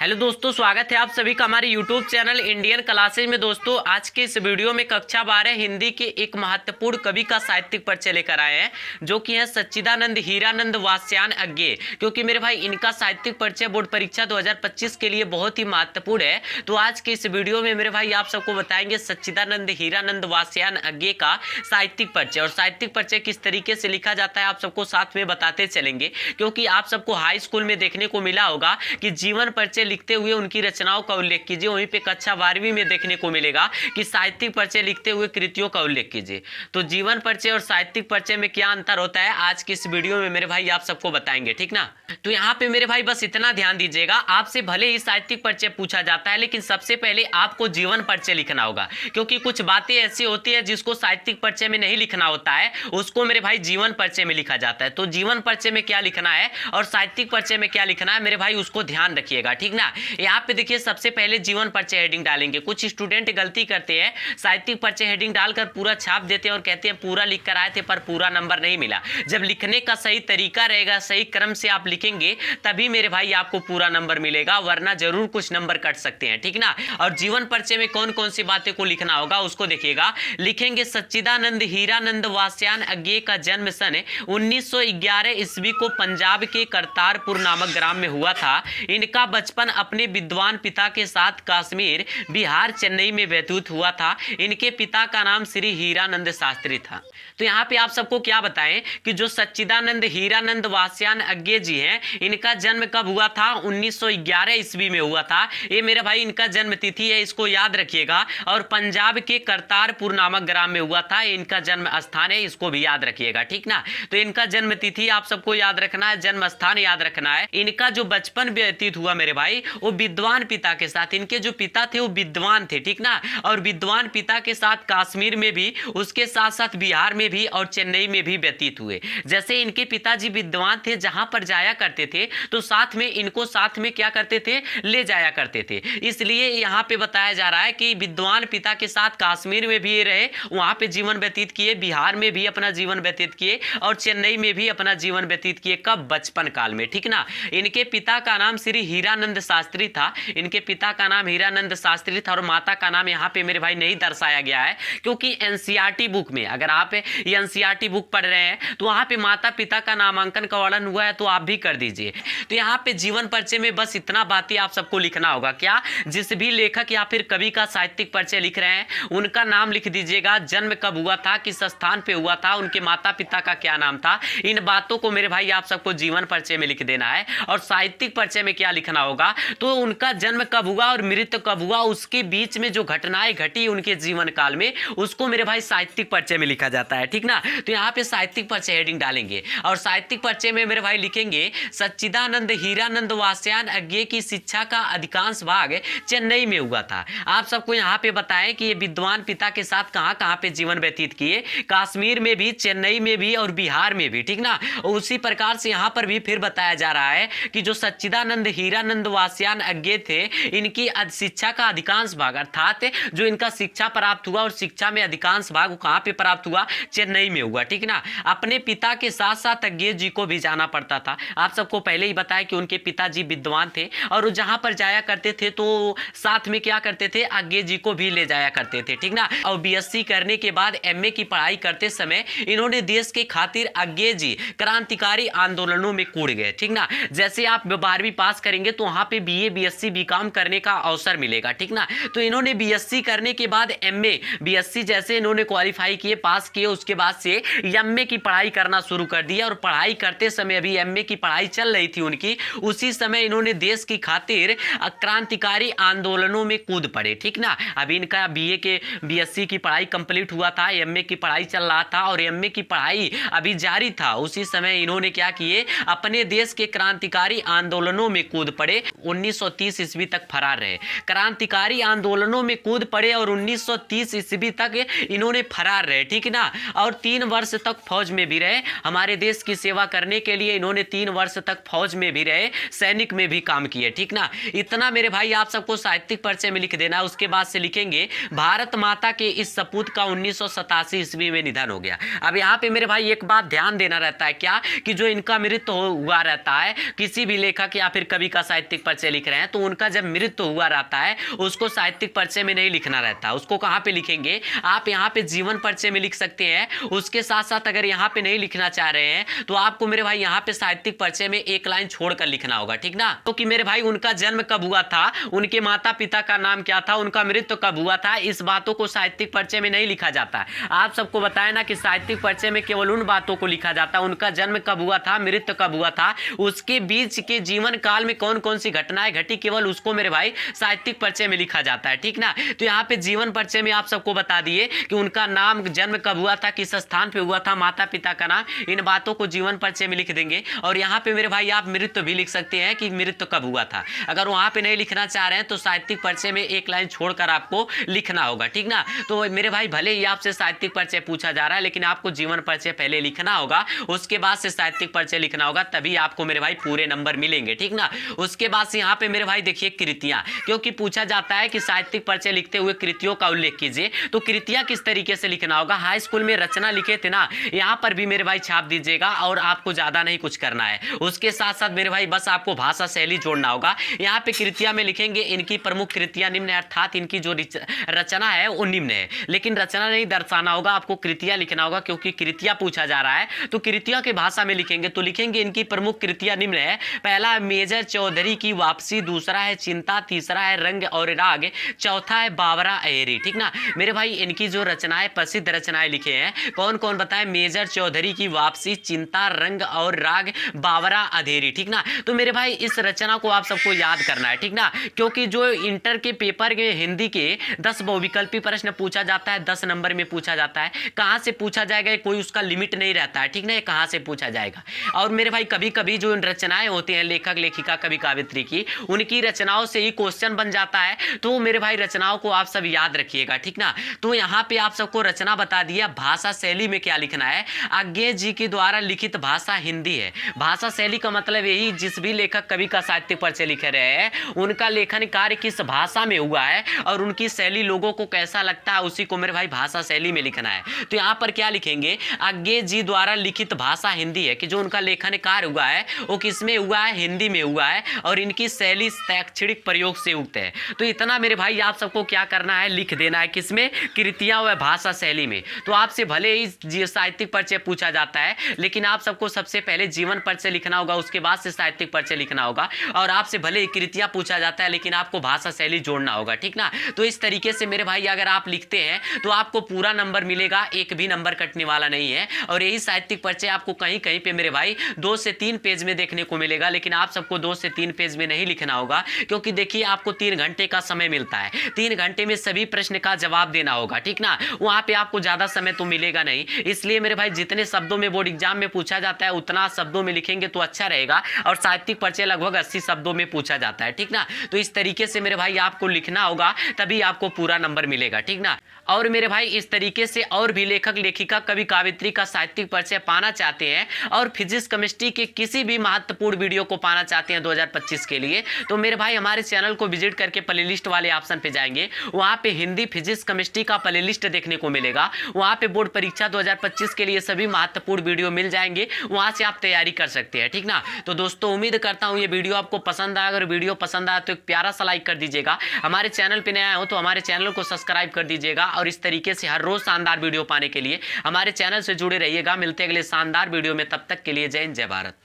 Hello दोस्तों, स्वागत है आप सभी का हमारे यूट्यूब चैनल इंडियन क्लासेज में। दोस्तों, आज के इस वीडियो में कक्षा 12 हिंदी के एक महत्वपूर्ण कवि का साहित्यिक परिचय लेकर आए हैं, जो कि है सच्चिदानंद हीरानंद वात्स्यायन अज्ञेय। क्योंकि मेरे भाई इनका साहित्यिक परिचय बोर्ड परीक्षा 2025 के लिए बहुत ही महत्वपूर्ण है। तो आज के इस वीडियो में मेरे भाई आप सबको बताएंगे सच्चिदानंद हीरानंद वात्स्यायन अज्ञेय का साहित्यिक परिचय। और साहित्यिक परिचय किस तरीके से लिखा जाता है आप सबको साथ में बताते चलेंगे, क्योंकि आप सबको हाई स्कूल में देखने को मिला होगा कि जीवन परिचय लिखते हुए उनकी रचनाओं का उल्लेख कीजिए। वहीं पे कक्षा 12वीं में देखने को मिलेगा कि साहित्यिक परिचय लिखते हुए कृतियों का उल्लेख कीजिए। तो जीवन परिचय और साहित्यिक परिचय में क्या अंतर होता है आज की इस वीडियो में मेरे भाई आप सबको बताएंगे, ठीक ना। तो यहाँ पे मेरे भाई बस इतना ध्यान दीजिएगा, आपसे भले ही साहित्यिक परिचय पूछा जाता है, लेकिन सबसे पहले आपको जीवन परिचय लिखना होगा। क्योंकि कुछ बातें ऐसी होती है जिसको साहित्यिक परिचय में नहीं लिखना होता है, उसको मेरे भाई जीवन परिचय में लिखा जाता है। तो जीवन परिचय में क्या लिखना है और साहित्यिक परिचय में क्या लिखना है मेरे भाई, उसको ध्यान रखिएगा, ठीक ना। यहाँ पे देखिए, सबसे पहले जीवन परिचय हेडिंग डालेंगे। कुछ स्टूडेंट गलती करते हैं, साहित्यिक परिचय हेडिंग डालकर पूरा छाप देते हैं और कहते हैं पूरा लिख कर आए थे पर पूरा नंबर नहीं मिला। जब लिखने का सही तरीका रहेगा, सही क्रम से आप लिखेंगे, तभी मेरे भाई आपको पूरा नंबर मिलेगा, वरना जरूर कुछ नंबर कट सकते हैं, ठीक ना। और जीवन परिचय में कौन कौन सी बातें को लिखना होगा उसको देखिएगा। लिखेंगे सच्चिदानंद हीरानंद वात्स्यायन अज्ञेय का जन्म सन 1911 ईस्वी को पंजाब के करतारपुर नामक ग्राम में हुआ था। इनका बचपन अपने विद्वान पिता के साथ कश्मीर, बिहार, चेन्नई में व्यतीत हुआ था। इनके पिता का नाम श्री हीरानंद शास्त्री था। तो यहाँ पे आप सबको क्या बताएं कि जो सच्चिदानंद हीरानंद वात्स्यायन अज्ञेय जी हैं, इनका जन्म कब हुआ था? 1911 ईस्वी में हुआ था। ये मेरे भाई इनका जन्म तिथि है, इसको याद रखिएगा। और पंजाब के करतारपुर नामक ग्राम में हुआ था, इनका जन्म स्थान है, इसको भी याद रखिएगा, ठीक ना। तो इनका जन्म तिथि आप सबको याद रखना है, जन्म स्थान याद रखना है। इनका जो बचपन व्यतीत हुआ मेरे भाई, वो विद्वान पिता के साथ, इनके जो पिता थे वो विद्वान थे, ठीक ना। और विद्वान पिता के साथ कश्मीर में भी, उसके साथ साथ बिहार में भी और चेन्नई में भी व्यतीत हुए। जैसे इनके पिताजी विद्वान थे, जहां पर जाया करते थे तो साथ में इनको साथ में क्या करते थे, ले जाया करते थे। इसलिए यहाँ पे बताया जा रहा है कि विद्वान पिता के साथ कश्मीर में भी रहे, वहां पे जीवन व्यतीत किए, बिहार में भी अपना जीवन व्यतीत किए और चेन्नई में भी अपना जीवन व्यतीत किए। कब? बचपन काल में, ठीक ना। इनके पिता का नाम श्री हीरानंद शास्त्री था। इनके पिता का नाम हीरानंद शास्त्री था और माता का नाम यहाँ पे मेरे भाई नहीं दर्शाया गया है, क्योंकि एनसीईआरटी बुक में, अगर आप ये एनसीईआरटी बुक पढ़ रहे हैं तो वहाँ पे माता पिता का नामांकन का वर्णन हुआ है, तो आप भी कर दीजिए। तो यहाँ पे जीवन परिचय में बस इतना बात ही आप सबको लिखना होगा। क्या? जिस भी लेखक या फिर कवि का साहित्यिक परिचय लिख रहे हैं, उनका नाम लिख दीजिएगा, जन्म कब हुआ था, किस स्थान पे हुआ था, उनके माता पिता का क्या नाम था। इन बातों को मेरे भाई आप सबको जीवन परिचय में लिख देना है। और साहित्यिक परिचय में क्या लिखना होगा, तो उनका जन्म कब हुआ और मृत्यु कब हुआ, उसके बीच में जो घटनाएं घटी उनके जीवन काल में, उसको मेरे भाई साहित्यिक परिचय में लिखा जाता है, ठीक ना। तो यहाँ पे साहित्यिक परिचय हेडिंग डालेंगे और साहित्यिक परिचय में मेरे भाई लिखेंगे सच्चिदानंद हीरानंद वात्स्यायन अज्ञेय की शिक्षा का अधिकांश भाग चेन्नई में हुआ था। आप सबको यहाँ पे बताएं कि ये विद्वान पिता के साथ कहाँ कहाँ पे जीवन व्यतीत किए, कश्मीर में भी, चेन्नई में भी और बिहार में भी, ठीक ना। उसी प्रकार से यहाँ पर भी फिर बताया जा रहा है कि जो सच्चिदानंद हीरानंद वात्स्यायन अज्ञेय थे, इनकी शिक्षा का अधिकांश भाग, अर्थात जो इनका शिक्षा प्राप्त हुआ और शिक्षा में अधिकांश भाग कहाँ पे प्राप्त हुआ, चेन्नई में हुआ, ठीक ना। अपने पिता के साथ साथ अज्ञेय जी को भी जाना पड़ता था। आप सबको पहले ही बताया कि उनके पिताजी विद्वान थे और जहां पर जाया करते थे तो साथ में क्या करते थे, अज्ञेय जी को भी ले जाया करते थे, ठीक ना। और बीएससी करने के बाद एमए की पढ़ाई करते समय इन्होंने देश के खातिर अज्ञेय जी क्रांतिकारी आंदोलनों में कूद गए, ठीक ना। जैसे आप 12वीं पास करेंगे तो वहां पे बीए, बीएससी, बीकॉम करने का अवसर मिलेगा, ठीक ना। तो इन्होंने बीएससी करने के बाद एमए, बीएससी जैसे इन्होंने क्वालिफाई किए, पास किए, उसके बाद से एमए की पढ़ाई करना शुरू कर दिया। और पढ़ाई करते समय, अभी एमए की पढ़ाई चल रही थी उनकी, उसी समय इन्होंने देश की खातिर क्रांतिकारी आंदोलनों में कूद पड़े, ठीक ना। अभी इनका बीए के, बीएससी की पढ़ाई कंप्लीट हुआ था, एमए की पढ़ाई चल रहा था और एमए की पढ़ाई अभी जारी था। उसी समय इन्होंने क्या किए, अपने देश के क्रांतिकारी आंदोलनों में कूद पड़े। 1930 ईस्वी तक फरार रहे, क्रांतिकारी आंदोलनों में कूद पड़े और 1930 ईस्वी तक इन्होंने फरार रहे, ठीक ना। और 3 वर्ष तक फौज में भी रहे। हमारे देश की सेवा करने के लिए इन्होंने 3 वर्ष तक फौज में भी रहे, सैनिक में भी काम किए, ठीक ना। इतना मेरे भाई आप सबको साहित्यिक परिचय में लिख देना। उसके बाद से लिखेंगे भारत माता के इस सपूत का 1987 ईस्वी में निधन हो गया। अब यहाँ पे मेरे भाई एक बात ध्यान देना रहता है, क्या कि जो इनका मृत्यु हुआ रहता है, किसी भी लेखक या फिर कवि का साहित्यिक परिचय लिख रहे हैं तो उनका जब मृत्यु हुआ रहता है उसको साहित्यिक परिचय में नहीं लिखना रहता। उसको कहाँ पे लिखेंगे, आप यहाँ पे जीवन परिचय में लिख सकते हैं। उसके साथ साथ अगर यहाँ पे नहीं लिखना चाह रहे हैं तो आपको मेरे भाई यहाँ पे साहित्यिक परिचय में एक लाइन छोड़कर लिखना होगा, ठीक ना। तो कि मेरे भाई उनका जन्म कब हुआ था, उनके माता पिता का नाम क्या था, उनका मृत्यु कब हुआ था, इस बातों को साहित्यिक परिचय में नहीं लिखा जाता। आप सबको बताया ना कि साहित्यिक परिचय में केवल उन बातों को लिखा जाता है, उनका जन्म कब हुआ था, मृत्यु कब हुआ था, उसके बीच के जीवन काल में कौन कौन सी घटनाएं घटी, केवल उसको मेरे भाई साहित्यिक परिचय में लिखा जाता है, ठीक ना। तो यहाँ पे जीवन परिचय में आप सबको बता दिए कि उनका नाम, जन्म कब हुआ था, किस स्थान पे हुआ था, माता पिता का नाम, इन बातों को जीवन परिचय में लिख देंगे। और यहाँ पे मेरे भाई आप मृत्यु भी लिख सकते हैं कि मृत्यु कब हुआ था। अगर वहां पे नहीं लिखना चाह रहे हैं तो साहित्यिक परिचय में एक लाइन छोड़कर आपको लिखना होगा, ठीक ना। तो मेरे भाई भले ही आपसे साहित्यिक परिचय पूछा जा रहा है लेकिन आपको जीवन परिचय पहले लिखना होगा, उसके बाद से साहित्यिक परिचय लिखना होगा, तभी आपको मेरे भाई पूरे नंबर मिलेंगे, ठीक ना। उसके बाद से यहाँ पे मेरे भाई देखिए कृतियां, क्योंकि पूछा जाता है कि साहित्यिक परिचय लिखते हुए कृतियों का उल्लेख कीजिए, तो कृतियां किस तरीके से लिखना होगा। हाई स्कूल में रचना लिखे थे ना, यहाँ पर भी मेरे भाई छाप दीजिएगा और आपको ज्यादा नहीं कुछ करना है। उसके साथ साथ मेरे भाई बस आपको भाषा शैली जोड़ना होगा। यहाँ पे कृतियां में लिखेंगे इनकी प्रमुख कृतियां निम्न है, अर्थात इनकी जो रचना है वो निम्न है, लेकिन रचना नहीं दर्शाना होगा, आपको कृतियां लिखना होगा क्योंकि कृतियां पूछा जा रहा है। तो कृतियां के भाषा में लिखेंगे तो लिखेंगे इनकी प्रमुख कृतियां निम्न है। पहला मेजर चौधरी की वापसी, दूसरा है चिंता, तीसरा है रंग और राग, चौथा है बावरा अहेरी, ठीक ना। मेरे भाई इनकी जो रचनाएं, प्रसिद्ध रचनाएं लिखे हैं कौन कौन बताएं, मेजर चौधरी की वापसी, चिंता, रंग और राग, बावरा अधेरी, ठीक ना। तो मेरे भाई इस रचना को आप सबको याद करना है, ठीक ना, क्योंकि जो इंटर के पेपर के हिंदी के 10 बहुविकल्पी प्रश्न पूछा जाता है, 10 नंबर में पूछा जाता है। कहां से पूछा जाएगा कोई उसका लिमिट नहीं रहता है, ठीक ना, कहां से पूछा जाएगा। और मेरे भाई कभी कभी जो रचनाएं होती हैं लेखक लेखिका कवि काव्यत्री की, उनकी रचनाओं से ही क्वेश्चन बन जाता है। तो मेरे भाई रचनाओं को आप सब याद रखिएगा, ठीक ना। तो यहाँ पे आप सबको रचना बता दिया। भाषा शैली में क्या लिखना है, आज्ञे जी के द्वारा लिखित भाषा हिंदी है। भाषा शैली का मतलब यही, जिस भी लेखक कवि का साहित्य परिचय लिख रहे हैं उनका लेखन कार्य किस भाषा में हुआ है और उनकी शैली लोगों को कैसा लगता है, उसी को मेरे भाई भाषा शैली में लिखना है। तो यहाँ पर क्या लिखेंगे, आज्ञे जी द्वारा लिखित भाषा हिंदी है, कि जो उनका लेखन कार्य हुआ है वो किसमें हुआ है, हिंदी में हुआ है, और इनकी शैली शैक्षणिक प्रयोग से युक्त है। तो इतना मेरे भाई आप सबको क्या करना है, लिख देना है, किसमें, कृतियां व भाषा शैली में। तो आपसे भले ही साहित्यिक परिचय पूछा जाता है लेकिन आप सबको सबसे पहले जीवन परिचय लिखना होगा, उसके बाद से साहित्यिक परिचय लिखना होगा। और आपसे भले ही कृतियां पूछा जाता है लेकिन आपको भाषा शैली जोड़ना होगा, ठीक ना। तो इस तरीके से मेरे भाई अगर आप लिखते हैं तो आपको पूरा नंबर मिलेगा, एक भी नंबर कटने वाला नहीं है। और यही साहित्यिक परिचय आपको कहीं कहीं पे मेरे भाई 2 से 3 पेज में देखने को मिलेगा, लेकिन आप सबको 2 से 3 पेज में नहीं लिखना होगा, क्योंकि देखिए आपको 3 घंटे का समय मिलता है। 3 घंटे में सभी प्रश्न का जवाब देना होगा, ठीक ना। वहां पे आपको ज्यादा समय तो मिलेगा नहीं, इसलिए मेरे भाई जितने शब्दों में बोर्ड एग्जाम में पूछा जाता है उतना शब्दों में लिखेंगे तो अच्छा रहेगा। और साहित्यिक परिचय लगभग 80 शब्दों में पूछा जाता है, ठीक ना। तो इस तरीके से मेरे भाई आपको लिखना होगा, तभी आपको पूरा नंबर मिलेगा, ठीक ना। और मेरे भाई इस तरीके से और भी लेखक लेखिका कवि काव्यत्री का साहित्यिक परिचय पाना चाहते हैं और फिजिक्स केमिस्ट्री के किसी भी महत्वपूर्ण वीडियो को पाना चाहते हैं 2025 के लिए, तो मेरे भाई हमारे चैनल को विजिट करके प्लेलिस्ट वाले ऑप्शन पे जाएंगे। वहां पे हिंदी फिजिक्स केमिस्ट्री का प्लेलिस्ट देखने को मिलेगा। वहां पे बोर्ड परीक्षा 2025 के लिए सभी महत्वपूर्ण वीडियो मिल जाएंगे, वहां से आप तैयारी कर सकते हैं, ठीक ना। तो दोस्तों उम्मीद करता हूं ये वीडियो आपको पसंद आया। अगर वीडियो पसंद आया तो एक प्यारा सा लाइक कर दीजिएगा। हमारे चैनल पे नया हो तो हमारे चैनल को सब्सक्राइब कर दीजिएगा। और इस तरीके से हर रोज शानदार वीडियो पाने के लिए हमारे चैनल से जुड़े रहिएगा। मिलते हैं अगले शानदार वीडियो में, तब तक के लिए जय हिंद, जय भारत।